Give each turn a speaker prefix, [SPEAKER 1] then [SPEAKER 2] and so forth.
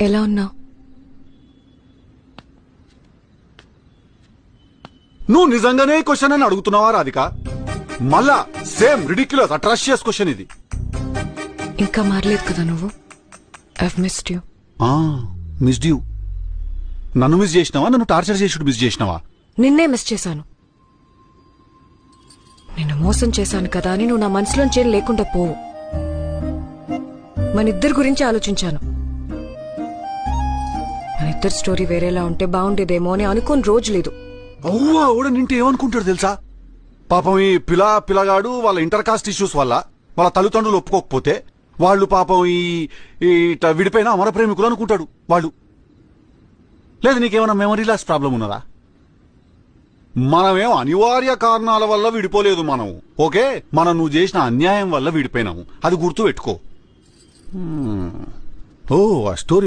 [SPEAKER 1] ఎలా ఉన్నావు?
[SPEAKER 2] నువ్వు నిజంగానే క్వశ్చన్ అని అడుగుతున్నావా రాధిక? మళ్ళా సేమ్ రిడిక్యులస్ అట్రాషియస్ క్వశ్చన్ ఇది.
[SPEAKER 1] ఇంకా మారలేదు కదా నువ్వు. I've missed you.
[SPEAKER 2] Missed you. నన్ను మిస్ చేసినావా? నన్ను టార్చర్ చేసుడు మిస్ చేసినావా?
[SPEAKER 1] నిన్నే మిస్ చేశాను. నిన్ను మోసం చేశాను కదా అని నువ్వు నా మనసులోంచి లేకుండా పోవు. మన ఇద్దరి గురించి ఆలోచించాను. మన ఇద్దరు స్టోరీ వేరేలా ఉంటే బాగుండేదేమో అని అనుకోని రోజు లేదు.
[SPEAKER 2] అవ్వా కూడా నింటే ఏమనుకుంటాడు తెలుసా? పాపం ఈ పిల్లగాడు వాళ్ళ ఇంటర్ కాస్ట్ ఇష్యూస్ వల్ల వాళ్ళ తల్లిదండ్రులు ఒప్పుకోకపోతే వాళ్ళు పాపం ఈ విడిపోయిన అమర ప్రేమికులు అనుకుంటాడు వాళ్ళు. లేదు నీకేమైనా మెమరీ లాస్ ప్రాబ్లం ఉన్నదా? మనమేం అనివార్య కారణాల వల్ల విడిపోలేదు. మనం ఓకే, మనం నువ్వు చేసిన అన్యాయం వల్ల విడిపోయినాము. అది గుర్తు పెట్టుకో. ఓ ఆ స్టోరీ